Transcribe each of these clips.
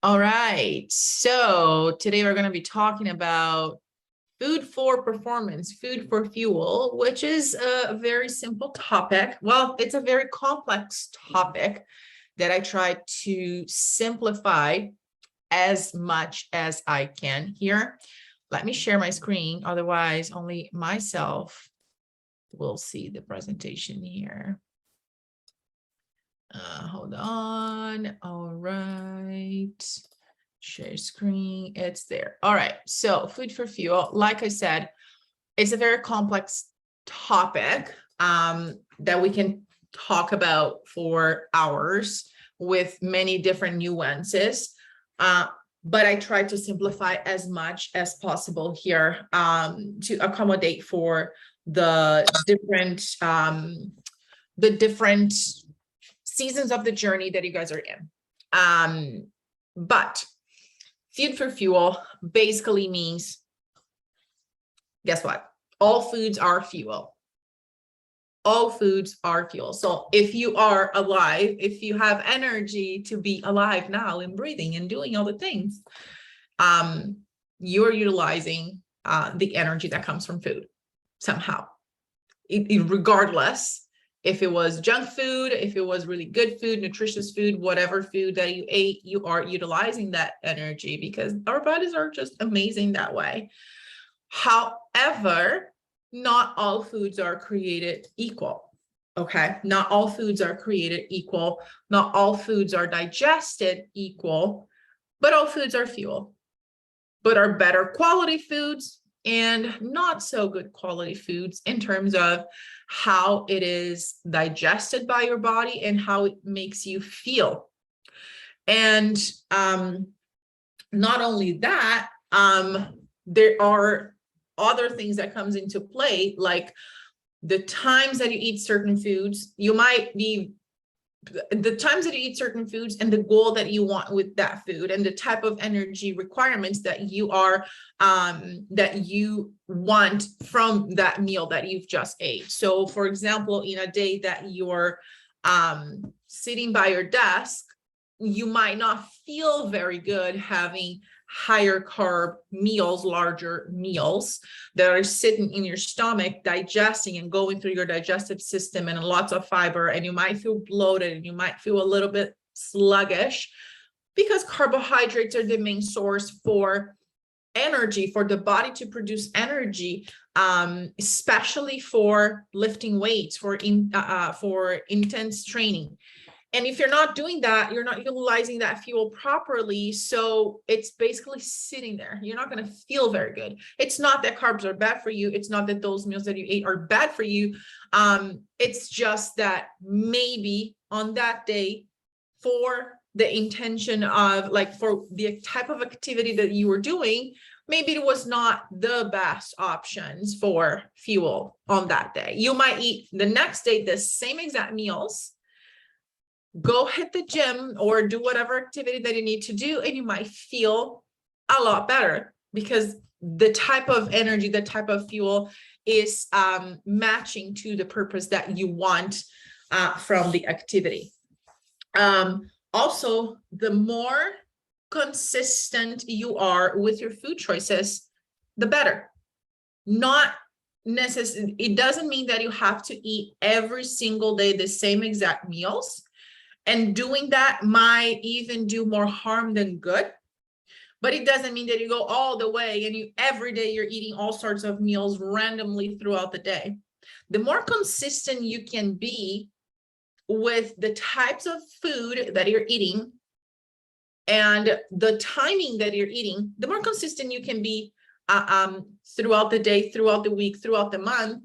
All right, so today we're going to be talking about food for performance, food for fuel, which is a very simple topic. Well, it's a very complex topic that I try to simplify as much as I can here. Let me share my screen, otherwise only myself will see the presentation here. Hold on. All right. Share screen. It's there. All right. So food for fuel, like I said, it's a very complex topic that we can talk about for hours with many different nuances. But I try to simplify as much as possible here to accommodate for the different seasons of the journey that you guys are in. But food for fuel basically means, guess what? All foods are fuel. All foods are fuel. So if you are alive, if you have energy to be alive now and breathing and doing all the things, you're utilizing the energy that comes from food somehow, regardless if it was junk food, if it was really good food, nutritious food, whatever food that you ate, you are utilizing that energy because our bodies are just amazing that way. However, not all foods are created equal. Okay, not all foods are created equal. Not all foods are digested equal, but all foods are fuel. But are better quality foods and not so good quality foods in terms of how it is digested by your body and how it makes you feel. And not only that, there are other things that comes into play, like the times that you eat certain foods. You might be the times that you eat certain foods and the goal that you want with that food and the type of energy requirements that you are that you want from that meal that you've just ate. So for example, in a day that you're sitting by your desk, you might not feel very good having higher carb meals, larger meals that are sitting in your stomach, digesting and going through your digestive system and lots of fiber. And you might feel bloated and you might feel a little bit sluggish because carbohydrates are the main source for energy, for the body to produce energy, especially for lifting weights, for intense training. And if you're not doing that, you're not utilizing that fuel properly. So it's basically sitting there. You're not going to feel very good. It's not that carbs are bad for you. It's not that those meals that you ate are bad for you. It's just that maybe on that day, for the intention of like for the type of activity that you were doing, maybe it was not the best options for fuel on that day. You might eat the next day the same exact meals, go hit the gym or do whatever activity that you need to do, and you might feel a lot better because the type of energy, the type of fuel is matching to the purpose that you want from the activity. Also, the more consistent you are with your food choices, the better. Not necessarily, it doesn't mean that you have to eat every single day the same exact meals. And doing that might even do more harm than good. But it doesn't mean that you go all the way and every day you're eating all sorts of meals randomly throughout the day. The more consistent you can be with the types of food that you're eating and the timing that you're eating, the more consistent you can be throughout the day, throughout the week, throughout the month,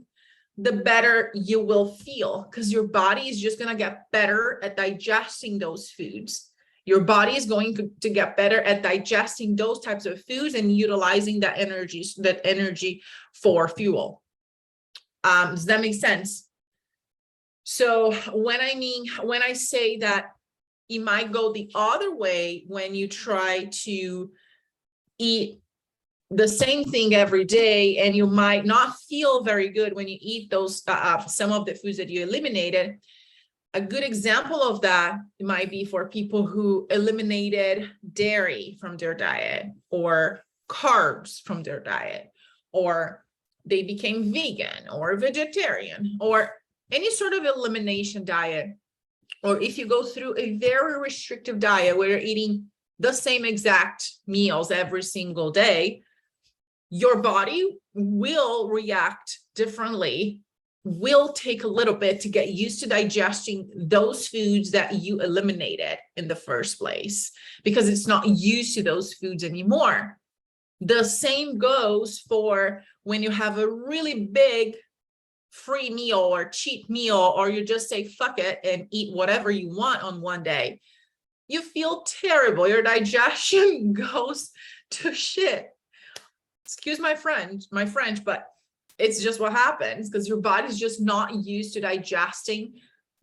the better you will feel because your body is just going to get better at digesting those foods. Your body is going to get better at digesting those types of foods and utilizing that energy for fuel. Does that make sense? So when I say that it might go the other way when you try to eat the same thing every day, and you might not feel very good when you eat those some of the foods that you eliminated. A good example of that might be for people who eliminated dairy from their diet or carbs from their diet, or they became vegan or vegetarian, or any sort of elimination diet. Or if you go through a very restrictive diet where you're eating the same exact meals every single day, your body will react differently, will take a little bit to get used to digesting those foods that you eliminated in the first place, because it's not used to those foods anymore. The same goes for when you have a really big free meal or cheat meal, or you just say fuck it and eat whatever you want on one day. You feel terrible. Your digestion goes to shit. Excuse my French, but it's just what happens, because your body's just not used to digesting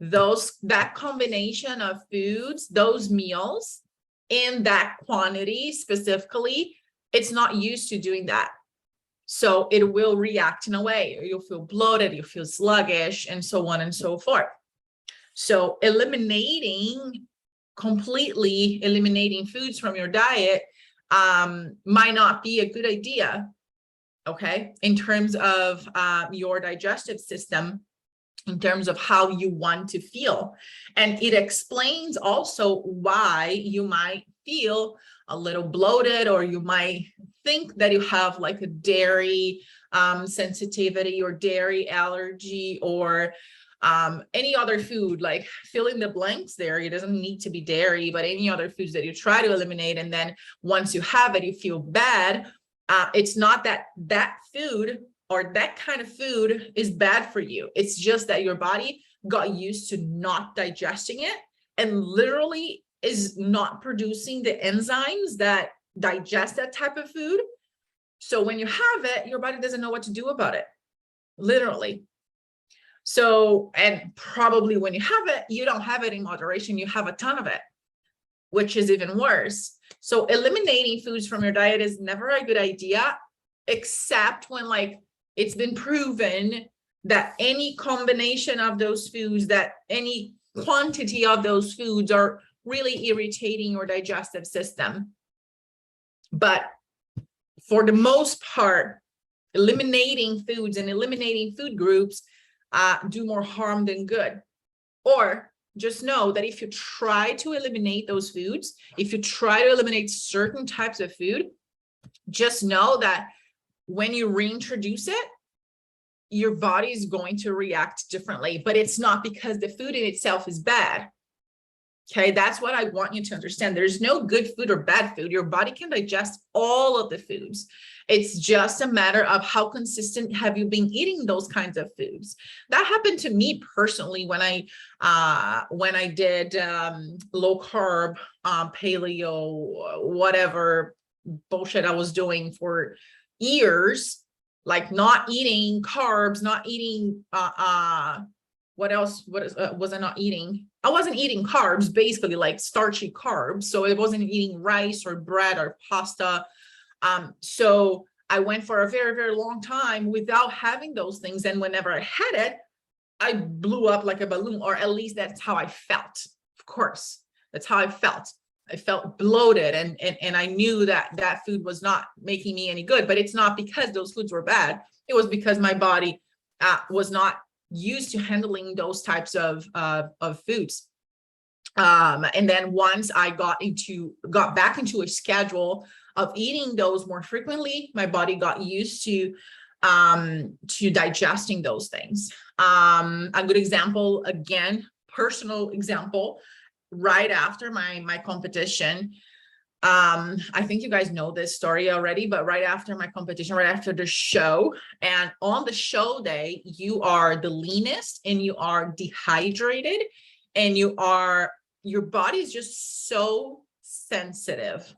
that combination of foods, those meals in that quantity specifically. It's not used to doing that. So it will react in a way. You'll feel bloated, you'll feel sluggish, and so on and so forth. So completely eliminating foods from your diet might not be a good idea, okay, in terms of your digestive system, in terms of how you want to feel. And it explains also why you might feel a little bloated, or you might think that you have like a dairy sensitivity or dairy allergy, or any other food, like fill in the blanks there. It doesn't need to be dairy, but any other foods that you try to eliminate, and then once you have it, you feel bad. It's not that that food or that kind of food is bad for you. It's just that your body got used to not digesting it, and literally is not producing the enzymes that digest that type of food. So when you have it, your body doesn't know what to do about it, literally. So, and probably when you have it, you don't have it in moderation, you have a ton of it, which is even worse. So eliminating foods from your diet is never a good idea, except when like it's been proven that any combination of those foods, that any quantity of those foods are really irritating your digestive system. But for the most part, eliminating foods and eliminating food groups do more harm than good. Or just know that if you try to eliminate those foods, if you try to eliminate certain types of food, just know that when you reintroduce it, your body is going to react differently. But it's not because the food in itself is bad. Okay, that's what I want you to understand. There's no good food or bad food. Your body can digest all of the foods. It's just a matter of how consistent have you been eating those kinds of foods. That happened to me personally when I did low carb, paleo, whatever bullshit I was doing for years, like not eating carbs, not eating what else? Was I not eating? I wasn't eating carbs, basically like starchy carbs. So I wasn't eating rice or bread or pasta. So I went for a very, very long time without having those things. And whenever I had it, I blew up like a balloon, or at least that's how I felt. Of course, that's how I felt. I felt bloated, and I knew that that food was not making me any good, but it's not because those foods were bad. It was because my body was not used to handling those types of foods. And then once I got back into a schedule of eating those more frequently, my body got used to digesting those things. A good example, again, personal example, right after my competition, I think you guys know this story already, but right after my competition, right after the show, and on the show day, you are the leanest and you are dehydrated, and your body is just so sensitive.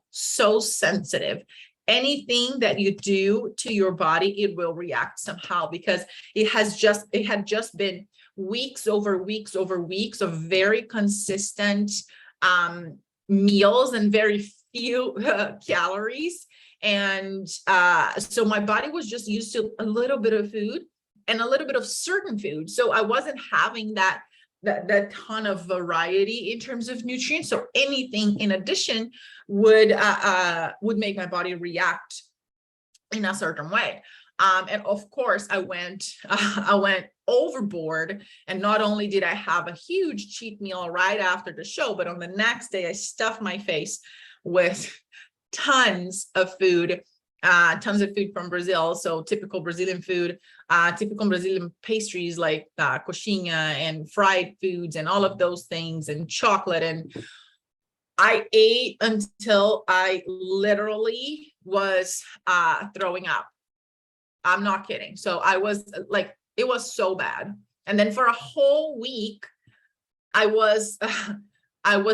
Anything that you do to your body, it will react somehow, because it had just been weeks over weeks of very consistent meals and very few calories. And so my body was just used to a little bit of food and a little bit of certain food. So I wasn't having that that ton of variety in terms of nutrients. So anything in addition would make my body react in a certain way. And of course, I went overboard. And not only did I have a huge cheat meal right after the show, but on the next day, I stuffed my face with tons of food from Brazil. So typical Brazilian food, typical Brazilian pastries like coxinha and fried foods and all of those things, and chocolate. And I ate until I literally was throwing up. I'm not kidding. So I was like, it was so bad. And then for a whole week, I was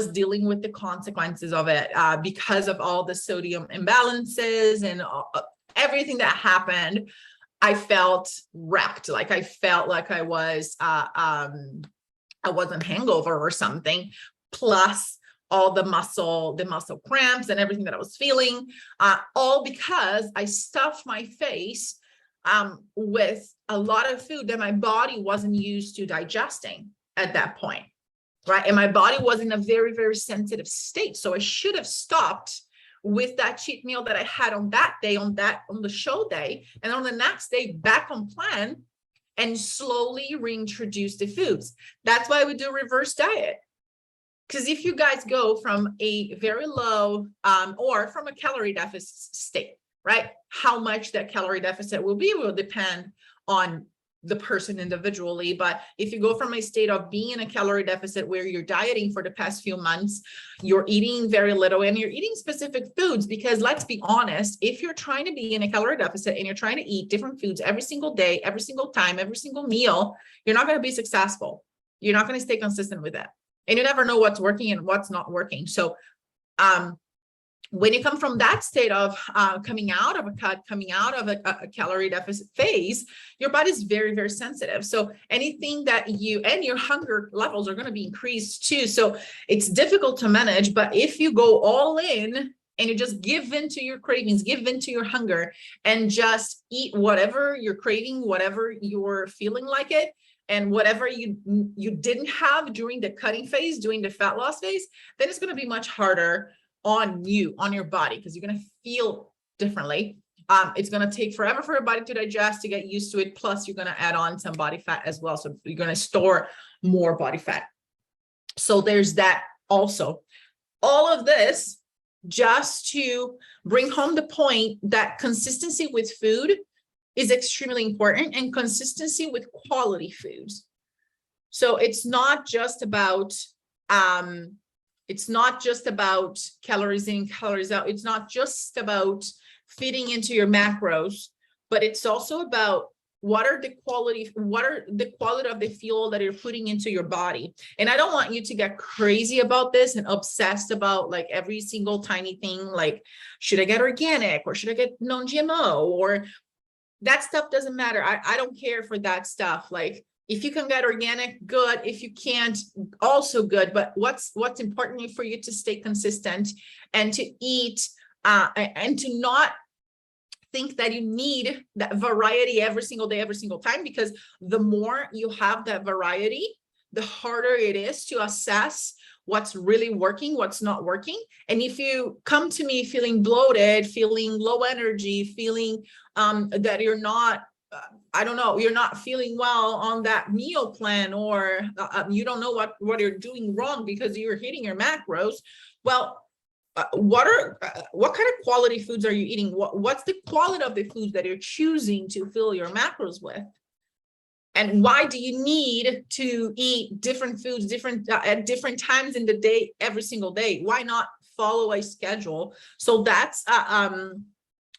dealing with the consequences of it because of all the sodium imbalances and everything that happened. I felt wrecked. Like I felt like I was hangover or something. Plus all the muscle cramps and everything that I was feeling, all because I stuffed my face with a lot of food that my body wasn't used to digesting at that point, right? And my body was in a very, very sensitive state. So I should have stopped with that cheat meal that I had on that day, on the show day, and on the next day back on plan, and slowly reintroduce the foods. That's why we do reverse diet. Because if you guys go from a very low or from a calorie deficit state, right? How much that calorie deficit will depend on the person individually. But if you go from a state of being in a calorie deficit where you're dieting for the past few months, you're eating very little and you're eating specific foods, because let's be honest, if you're trying to be in a calorie deficit and you're trying to eat different foods every single day, every single time, every single meal, you're not going to be successful. You're not going to stay consistent with that. And you never know what's working and what's not working. So, when you come from that state of coming out of a cut, coming out of a calorie deficit phase, your body's very, very sensitive. So anything that and your hunger levels are going to be increased too. So it's difficult to manage, but if you go all in and you just give in to your cravings, give in to your hunger, and just eat whatever you're craving, whatever you're feeling like it, and whatever you didn't have during the cutting phase, during the fat loss phase, then it's going to be much harder on you, on your body, because you're going to feel differently. It's going to take forever for your body to digest, to get used to it. Plus you're going to add on some body fat as well. So you're going to store more body fat. So there's that also. All of this just to bring home the point that consistency with food is extremely important, and consistency with quality foods. So it's not just about calories in, calories out. It's not just about fitting into your macros, but it's also about what are the quality of the fuel that you're putting into your body. And I don't want you to get crazy about this and obsessed about like every single tiny thing, like should I get organic or should I get non-GMO, or that stuff doesn't matter. I don't care for that stuff. Like if you can get organic, good. If you can't, also good. But what's important for you to stay consistent and to eat and to not think that you need that variety every single day, every single time, because the more you have that variety, the harder it is to assess what's really working, what's not working. And if you come to me feeling bloated, feeling low energy, feeling that you're not, you're not feeling well on that meal plan, or you don't know what you're doing wrong because you're hitting your macros, well, what kind of quality foods are you eating? What's the quality of the foods that you're choosing to fill your macros with? And why do you need to eat different foods at different times in the day, every single day? Why not follow a schedule? So that's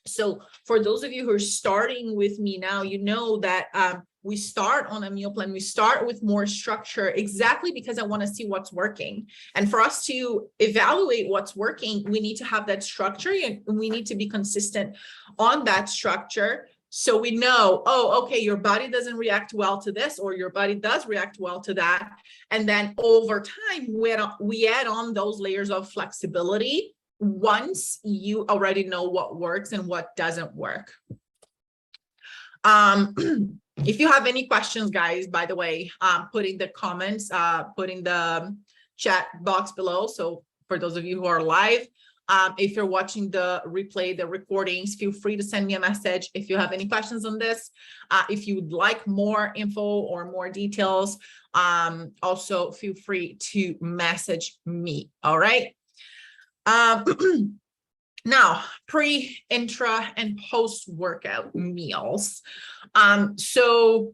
so for those of you who are starting with me now, you know that we start on a meal plan. We start with more structure, exactly because I want to see what's working. And for us to evaluate what's working, we need to have that structure, and we need to be consistent on that structure. So we know, oh, okay, your body doesn't react well to this, or your body does react well to that. And then over time, we add on those layers of flexibility once you already know what works and what doesn't work. If you have any questions, guys, by the way, put in the comments, put in the chat box below. So for those of you who are live, if you're watching the replay, the recordings, feel free to send me a message if you have any questions on this. If you would like more info or more details, also feel free to message me. All right. Now, pre, intra, and post-workout meals. So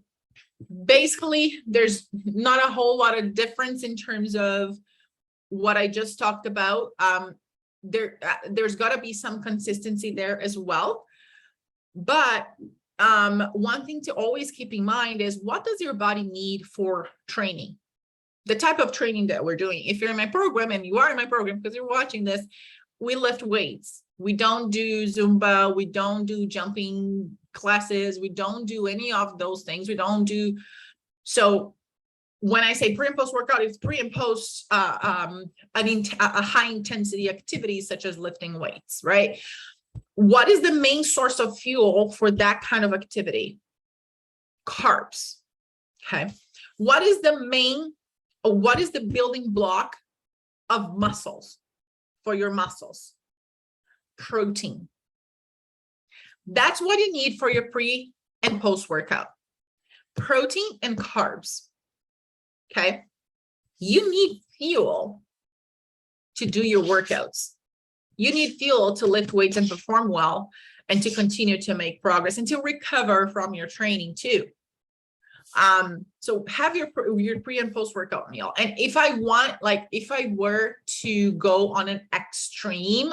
basically, there's not a whole lot of difference in terms of what I just talked about. There's got to be some consistency there as well. But one thing to always keep in mind is, what does your body need for training? The type of training that we're doing. If you're in my program, and you are in my program because you're watching this, we lift weights. We don't do Zumba. We don't do jumping classes. We don't do any of those things. We don't do. So when I say pre and post workout, it's pre and post a high intensity activity such as lifting weights, right? What is the main source of fuel for that kind of activity? Carbs. Okay. What is the building block of muscles for your muscles? Protein. That's what you need for your pre and post workout. Protein and carbs. Okay. You need fuel to do your workouts. You need fuel to lift weights and perform well, and to continue to make progress and to recover from your training too. So have your pre and post workout meal. And if I were to go on an extreme,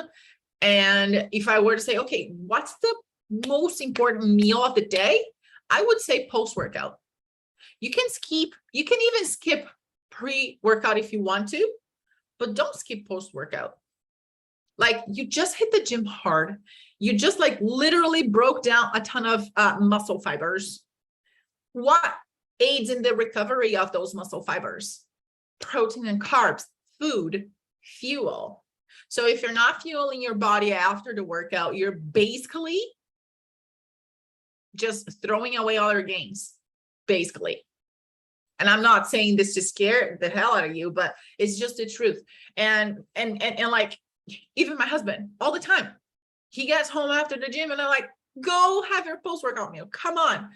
and if I were to say, okay, what's the most important meal of the day? I would say post-workout. You can even skip pre-workout if you want to, but don't skip post-workout. Like, you just hit the gym hard. You just literally broke down a ton of muscle fibers. What aids in the recovery of those muscle fibers? Protein and carbs, food, fuel. So if you're not fueling your body after the workout, you're basically just throwing away all your gains, basically. And I'm not saying this to scare the hell out of you, but it's just the truth. And even my husband, all the time, he gets home after the gym and I'm like, go have your post-workout meal. Come on.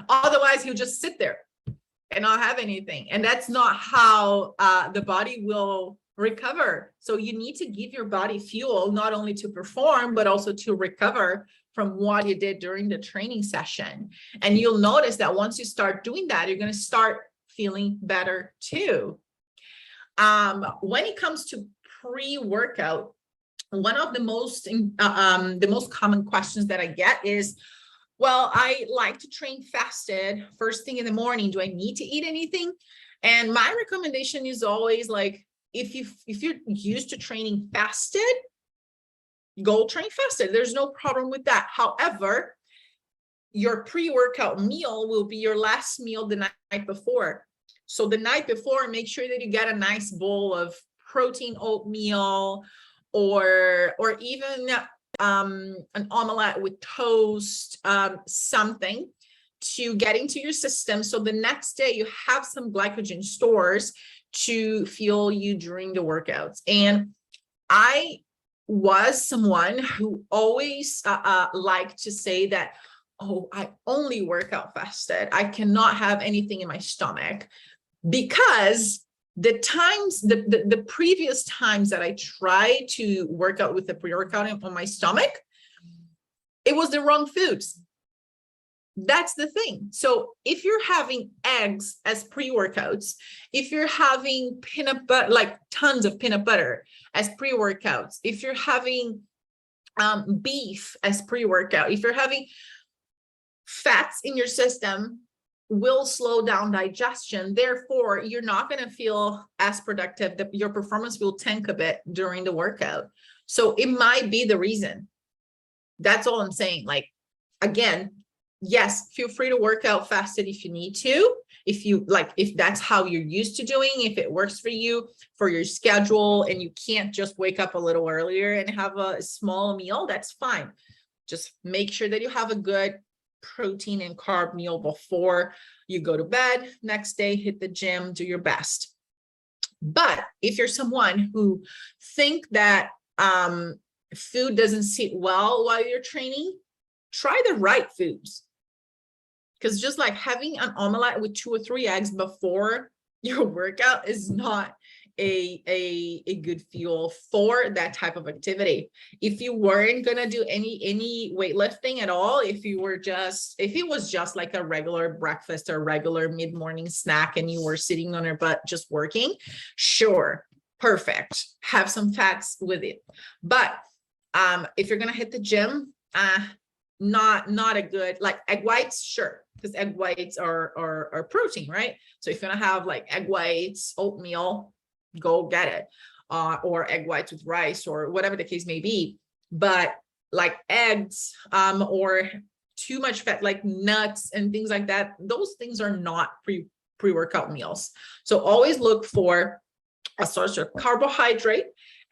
Otherwise, he'll just sit there and not have anything. And that's not how the body will recover. So you need to give your body fuel, not only to perform, but also to recover from what you did during the training session. And you'll notice that once you start doing that, you're going to start feeling better too. When it comes to pre-workout, one of the most common questions that I get is, well, I like to train fasted first thing in the morning. Do I need to eat anything? And my recommendation is always if you're used to training fasted, go train fasted. There's no problem with that. However, your pre-workout meal will be your last meal the night before. So the night before, make sure that you get a nice bowl of protein oatmeal, or even an omelette with toast, something to get into your system. So the next day you have some glycogen stores to fuel you during the workouts. And I was someone who always liked to say that, oh, I only work out fasted. I cannot have anything in my stomach, because the previous times that I tried to work out with the pre-workout on my stomach, it was the wrong foods. That's the thing. So if you're having eggs as pre-workouts, if you're having peanut butter, tons of peanut butter as pre-workouts, if you're having beef as pre-workout, if you're having fats in your system, will slow down digestion. Therefore, you're not going to feel as productive. Your performance will tank a bit during the workout. So it might be the reason. That's all I'm saying. Again, yes, feel free to work out fasted if you need to, if that's how you're used to doing, if it works for you, for your schedule, and you can't just wake up a little earlier and have a small meal, that's fine. Just make sure that you have a good protein and carb meal before you go to bed. Next day, hit the gym, do your best. But if you're someone who think that food doesn't sit well while you're training, try the right foods. Because just like having an omelette with 2 or 3 eggs before your workout is not a good fuel for that type of activity. If you weren't gonna do any weightlifting at all, if it was just like a regular breakfast or regular mid-morning snack and you were sitting on your butt just working, sure, perfect, have some fats with it. But if you're gonna hit the gym, not a good, like egg whites, sure, because egg whites are protein, right? So if you're gonna have like egg whites, oatmeal, go get it, or egg whites with rice or whatever the case may be. But like eggs, or too much fat, like nuts and things like that, those things are not pre-workout meals. So always look for a source of carbohydrate,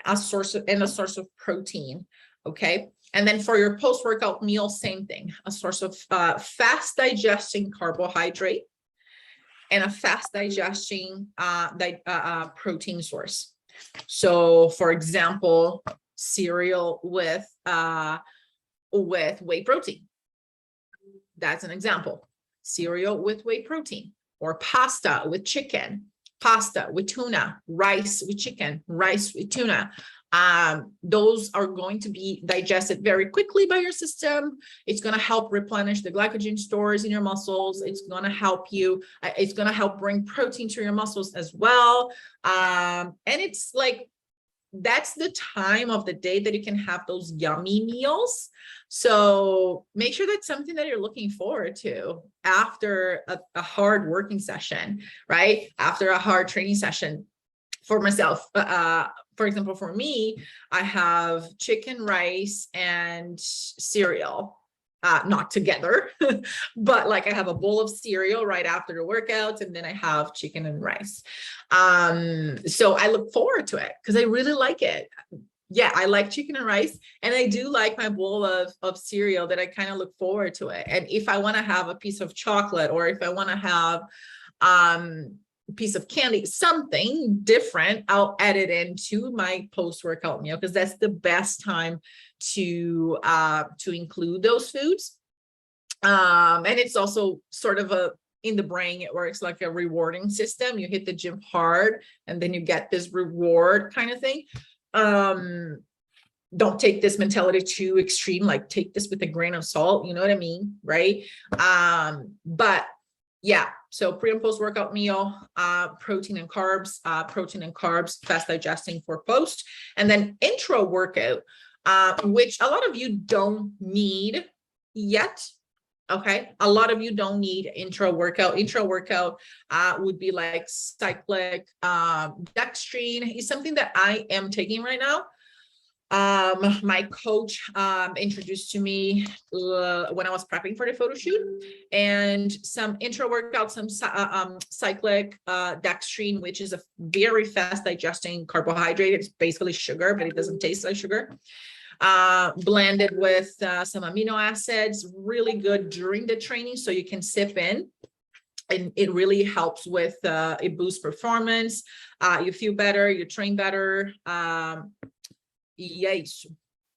a source of protein. Okay. And then for your post-workout meal, same thing, a source of fast digesting carbohydrate and a fast digesting protein source. So for example, cereal with whey protein. That's an example. Cereal with whey protein, or pasta with chicken, pasta with tuna, rice with chicken, rice with tuna. Those are going to be digested very quickly by your system. It's going to help replenish the glycogen stores in your muscles. It's going to help you. It's going to help bring protein to your muscles as well. And it's like, that's the time of the day that you can have those yummy meals. So make sure that's something that you're looking forward to after a hard working session, right? After a hard training session. For myself, for example, for me, I have chicken, rice, and cereal. Not together, but like I have a bowl of cereal right after the workout, and then I have chicken and rice. So I look forward to it because I really like it. Yeah, I like chicken and rice, and I do like my bowl of cereal that I kind of look forward to it. And if I want to have a piece of chocolate, or if I want to have piece of candy, something different, I'll add it into my post-workout meal, because that's the best time to include those foods. And it's also sort of in the brain, it works like a rewarding system. You hit the gym hard and then you get this reward kind of thing. Don't take this mentality too extreme, like take this with a grain of salt, you know what I mean, right? But yeah, so pre and post workout meal, protein and carbs, fast digesting for post, and then intro workout, which a lot of you don't need yet. Okay, a lot of you don't need intro workout. Intro workout would be like cyclic dextrine is something that I am taking right now. My coach introduced to me when I was prepping for the photo shoot, and some intro workout, some cyclic dextrine, which is a very fast digesting carbohydrate. It's basically sugar, but it doesn't taste like sugar. Blended with some amino acids, really good during the training, so you can sip in. And it really helps with it boosts performance. You feel better, you train better. Yes.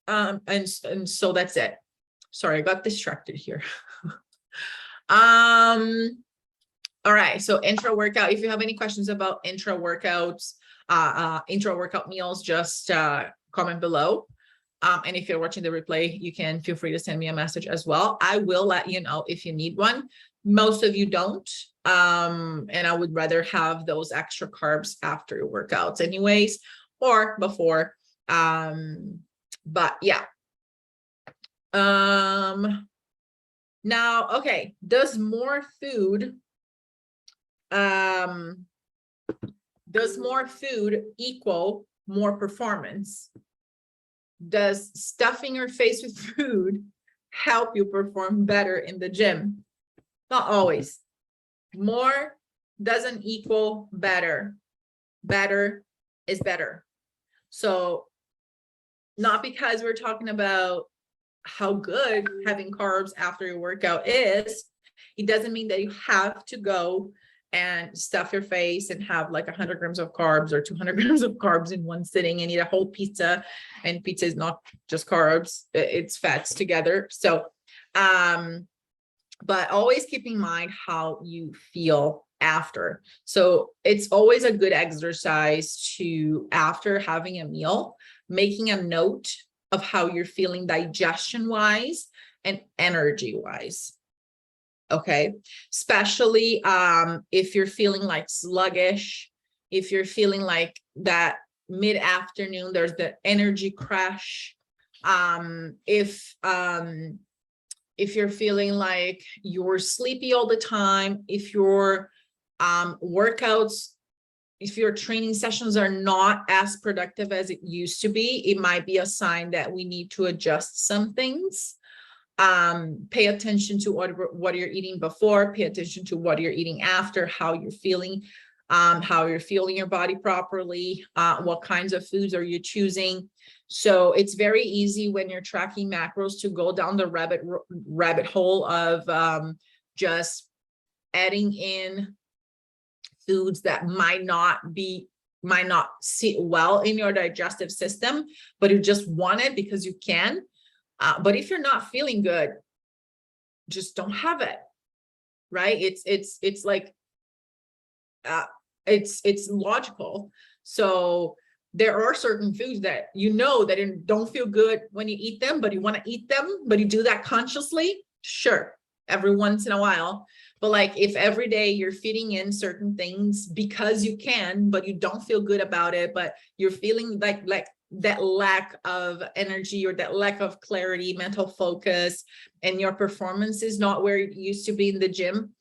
And so that's it. Sorry, I got distracted here. All right. So intro workout. If you have any questions about intro workouts, intro workout meals, just comment below. And if you're watching the replay, you can feel free to send me a message as well. I will let you know if you need one. Most of you don't. And I would rather have those extra carbs after your workouts anyways, or before. But yeah. Now, okay, does more food equal more performance? Does stuffing your face with food help you perform better in the gym? Not always. More doesn't equal better. Better is better. So not because we're talking about how good having carbs after your workout is, it doesn't mean that you have to go and stuff your face and have like 100 grams of carbs or 200 grams of carbs in one sitting and eat a whole pizza. And pizza is not just carbs, it's fats together. So, but always keep in mind how you feel after. So it's always a good exercise to, after having a meal, making a note of how you're feeling digestion wise and energy wise. Okay. Especially if you're feeling like sluggish, if you're feeling like that mid-afternoon, there's the energy crash. If you're feeling like you're sleepy all the time, if your workouts, if your training sessions are not as productive as it used to be, it might be a sign that we need to adjust some things. Pay attention to what you're eating before, pay attention to what you're eating after, how you're feeling your body properly, what kinds of foods are you choosing. So it's very easy when you're tracking macros to go down the rabbit hole of just adding in foods that might not sit well in your digestive system, but you just want it because you can. But if you're not feeling good, just don't have it, right? It's like, it's logical. So there are certain foods that that don't feel good when you eat them, but you want to eat them, but you do that consciously. Sure, every once in a while. But like if every day you're feeding in certain things because you can, but you don't feel good about it, but you're feeling like that lack of energy or that lack of clarity, mental focus, and your performance is not where it used to be in the gym,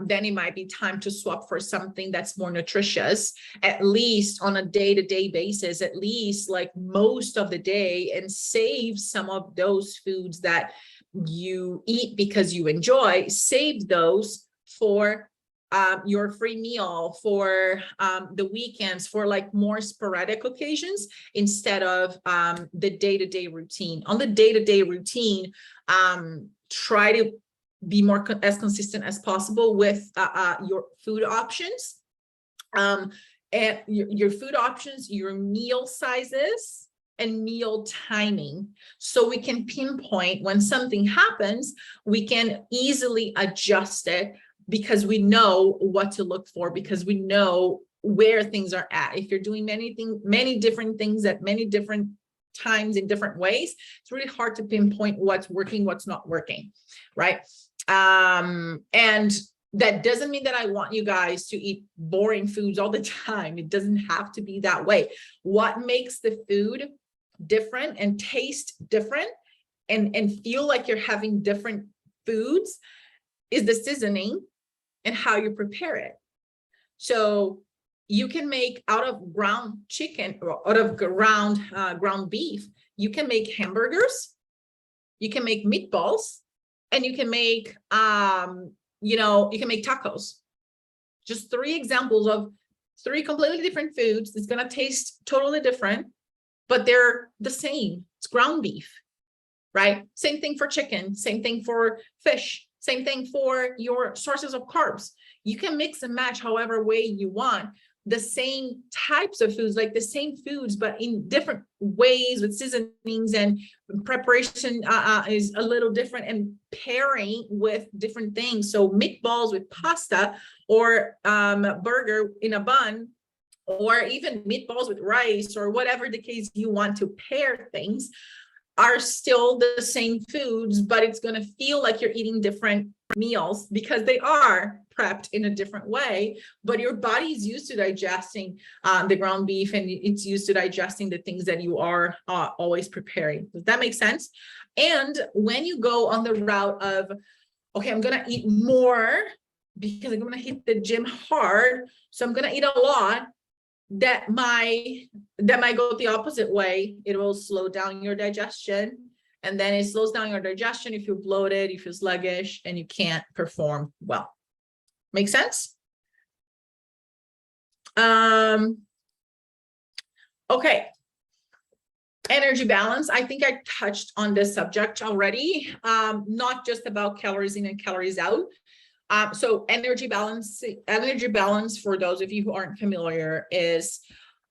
then it might be time to swap for something that's more nutritious, at least on a day-to-day basis, at least like most of the day, and save some of those foods that you eat because you enjoy, save those for your free meal, for the weekends, for like more sporadic occasions, instead of the day-to-day routine. On the day-to-day routine, try to be as consistent as possible with your food options, and your food options, your meal sizes, and meal timing, so we can pinpoint when something happens, we can easily adjust it because we know what to look for, because we know where things are at. If you're doing many different things at many different times in different ways, it's really hard to pinpoint what's working, what's not working, right? And that doesn't mean that I want you guys to eat boring foods all the time. It doesn't have to be that way. What makes the food different and taste different and feel like you're having different foods is the seasoning and how you prepare it. So you can make out of ground chicken or out of ground beef, you can make hamburgers, you can make meatballs, and you can make you can make tacos. Just 3 examples of 3 completely different foods. It's going to taste totally different, but they're the same. It's ground beef, right? Same thing for chicken, same thing for fish, same thing for your sources of carbs. You can mix and match however way you want. The same types of foods, like the same foods, but in different ways with seasonings, and preparation is a little different, and pairing with different things. So meatballs with pasta, or burger in a bun, or even meatballs with rice, or whatever the case you want to pair things, are still the same foods, but it's going to feel like you're eating different meals because they are prepped in a different way, but your body is used to digesting the ground beef, and it's used to digesting the things that you are always preparing. Does that make sense? And when you go on the route of, okay, I'm going to eat more because I'm going to hit the gym hard, so I'm going to eat a lot, that might go the opposite way. It will slow down your digestion, and then it slows down your digestion. You feel bloated, you feel sluggish, and you can't perform well. Make sense? Okay. Energy balance. I think I touched on this subject already, not just about calories in and calories out. So energy balance for those of you who aren't familiar is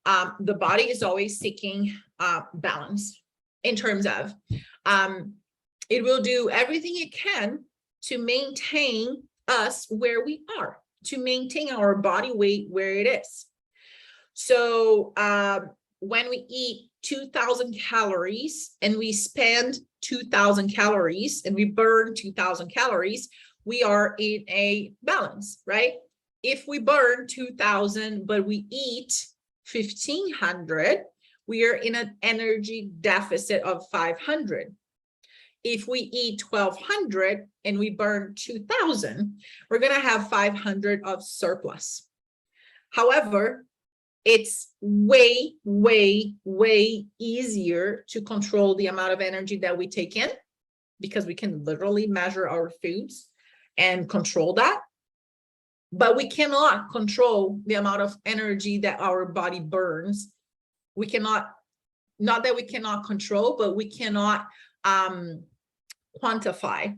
the body is always seeking balance in terms of it will do everything it can to maintain us where we are, to maintain our body weight where it is. So when we eat 2,000 calories and we spend 2,000 calories and we burn 2,000 calories, we are in a balance, right? If we burn 2,000, but we eat 1,500, we are in an energy deficit of 500. If we eat 1,200 and we burn 2,000, we're going to have 500 of surplus. However, it's way, way, way easier to control the amount of energy that we take in because we can literally measure our foods and control that. But we cannot control the amount of energy that our body burns. We cannot, not that we cannot control, but we cannot quantify.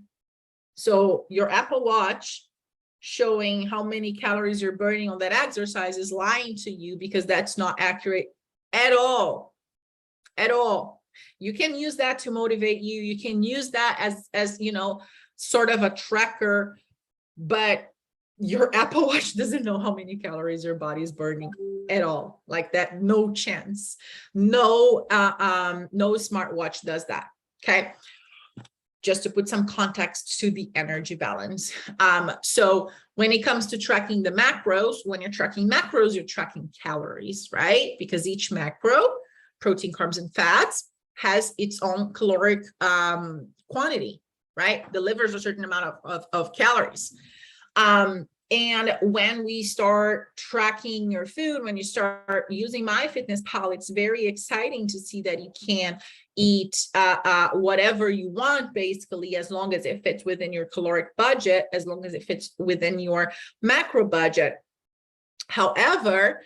So your Apple Watch showing how many calories you're burning on that exercise is lying to you because that's not accurate at all. At all. You can use that to motivate you. You can use that as you know, sort of a tracker, but your Apple Watch doesn't know how many calories your body is burning at all. Like that, no chance. No, no smartwatch does that. Okay. Just to put some context to the energy balance. So when it comes to tracking the macros, when you're tracking macros, you're tracking calories, right? Because each macro, protein, carbs, and fats, has its own caloric quantity, right? Delivers a certain amount of calories. And when we start tracking your food, when you start using MyFitnessPal, it's very exciting to see that you can eat whatever you want, basically, as long as it fits within your caloric budget, as long as it fits within your macro budget. However,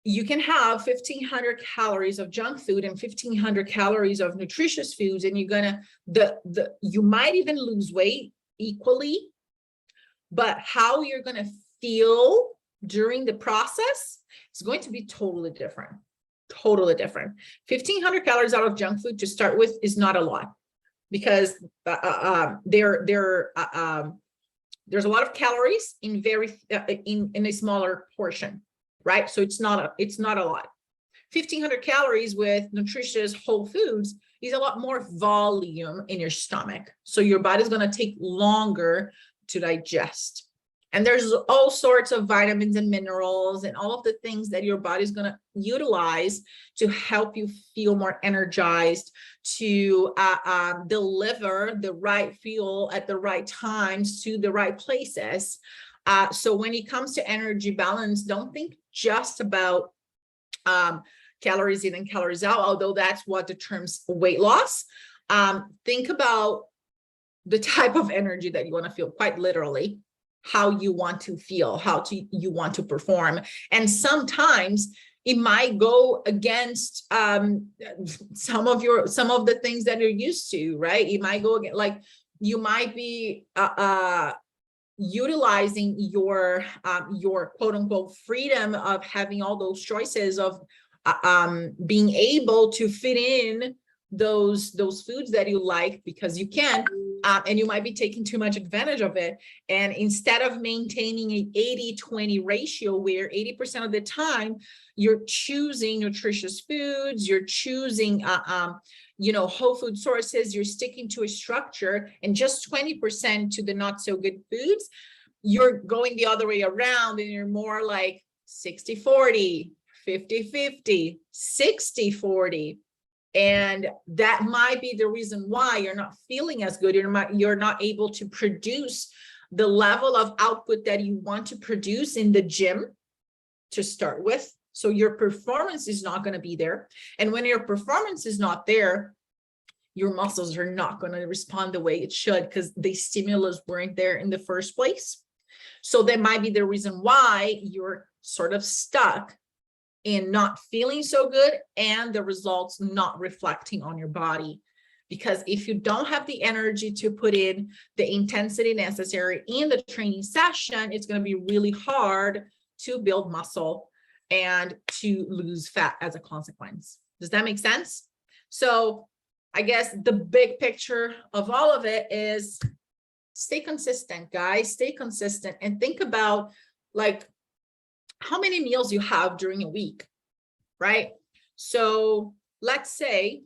you can have 1,500 calories of junk food and 1,500 calories of nutritious foods, and you're gonna you might even lose weight equally, but how you're gonna feel during the process is going to be totally different. Totally different. 1,500 calories out of junk food to start with is not a lot because there's a lot of calories in in a smaller portion, right? So it's not a lot. 1,500 calories with nutritious whole foods is a lot more volume in your stomach. So your body's going to take longer to digest. And there's all sorts of vitamins and minerals and all of the things that your body's going to utilize to help you feel more energized, to deliver the right fuel at the right times to the right places. So when it comes to energy balance, don't think just about calories in and calories out, although that's what determines weight loss. Think about the type of energy that you want to feel, quite literally, how you want to feel, you want to perform. And sometimes it might go against some of the things that you're used to, right? It might go against, like you might be utilizing your quote unquote freedom of having all those choices of being able to fit in those foods that you like because you can, and you might be taking too much advantage of it. And instead of maintaining an 80-20 ratio where 80% of the time you're choosing nutritious foods, you're choosing whole food sources, you're sticking to a structure, and just 20% to the not so good foods, you're going the other way around and you're more like 60-40, 50-50, 60-40. And that might be the reason why you're not feeling as good. You're not able to produce the level of output that you want to produce in the gym to start with. So your performance is not going to be there. And when your performance is not there, your muscles are not going to respond the way it should because the stimulus weren't there in the first place. So that might be the reason why you're sort of stuck in not feeling so good and the results not reflecting on your body. Because if you don't have the energy to put in the intensity necessary in the training session, it's going to be really hard to build muscle and to lose fat as a consequence. Does that make sense? So I guess the big picture of all of it is stay consistent, guys, stay consistent, and think about like how many meals you have during a week, right? So let's say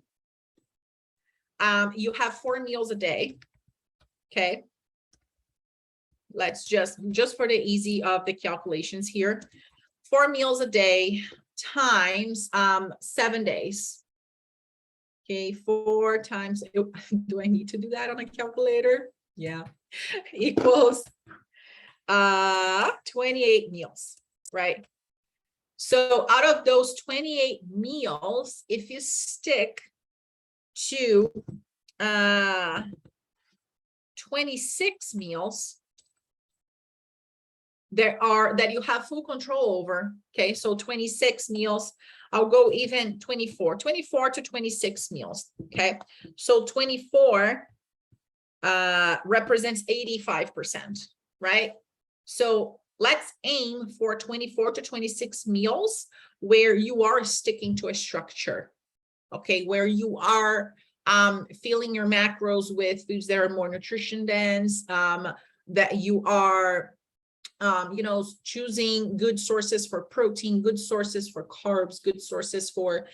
you have 4 meals a day. Okay. Let's just for the easy of the calculations here, 4 meals a day times 7 days. Okay, 4 times, do I need to do that on a calculator? Yeah, equals 28 meals, right? So out of those 28 meals, if you stick to 26 meals that you have full control over, okay, so 26 meals, I'll go even 24 to 26 meals, okay, so 24 represents 85%, right? So let's aim for 24 to 26 meals where you are sticking to a structure, okay, where you are filling your macros with foods that are more nutrition dense, that you are you know, choosing good sources for protein, good sources for carbs, good sources for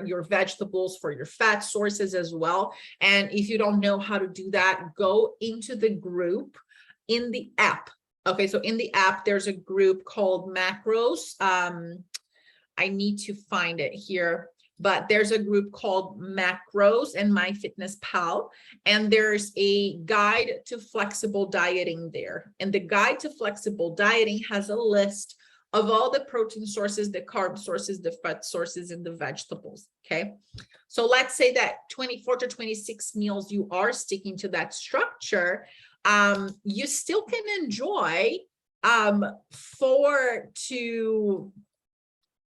your vegetables, for your fat sources as well. And if you don't know how to do that, go into the group in the app. Okay, so in the app, there's a group called Macros. I need to find it here, but there's a group called Macros and MyFitnessPal, and there's a guide to flexible dieting there. And the guide to flexible dieting has a list of all the protein sources, the carb sources, the fat sources, and the vegetables, okay? So let's say that 24 to 26 meals, you are sticking to that structure. You still can enjoy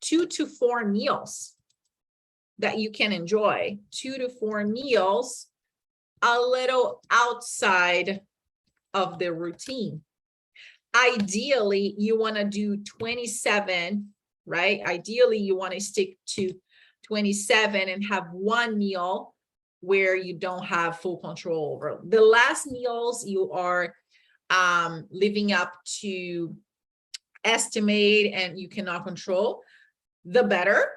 2 to 4 meals that you can enjoy, 2 to 4 meals, a little outside of the routine. Ideally, you want to do 27, right? Ideally, you want to stick to 27 and have 1 meal where you don't have full control over. The last meals you are living up to estimate and you cannot control, the better.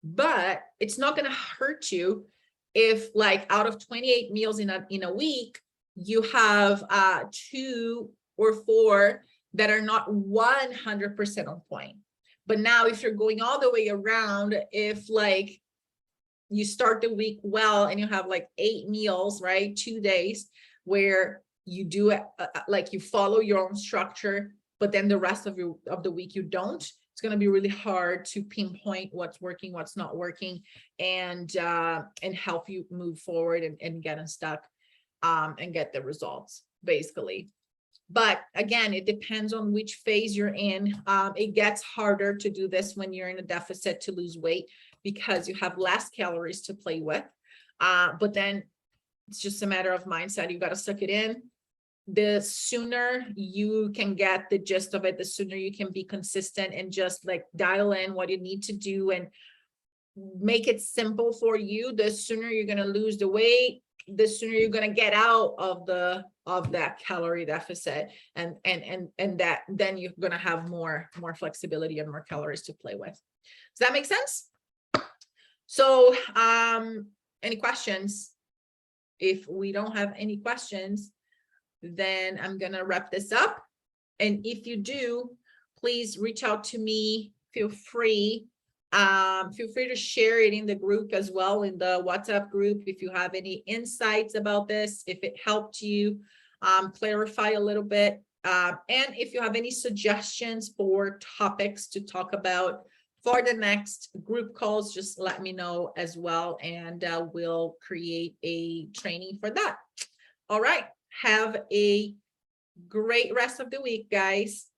But it's not going to hurt you if, like, out of 28 meals in a week, you have 2 or 4 that are not 100% on point. But now if you're going all the way around, if like you start the week well and you have like 8 meals, right, 2 days where you do it like you follow your own structure, but then the rest of the week you don't, it's going to be really hard to pinpoint what's working, what's not working, and help you move forward and get unstuck and get the results, basically. But again, it depends on which phase you're in. It gets harder to do this when you're in a deficit to lose weight because you have less calories to play with. But then it's just a matter of mindset. You got to suck it in. The sooner you can get the gist of it, the sooner you can be consistent and just like dial in what you need to do and make it simple for you, the sooner you're going to lose the weight, the sooner you're going to get out of that calorie deficit, and that then you're going to have more flexibility and more calories to play with. Does that make sense? So any questions? If we don't have any questions, then I'm going to wrap this up. And if you do, please reach out to me. Feel free to share it in the group as well, in the WhatsApp group, if you have any insights about this, if it helped you clarify a little bit. And if you have any suggestions for topics to talk about for the next group calls, just let me know as well, and we'll create a training for that. All right. Have a great rest of the week, guys.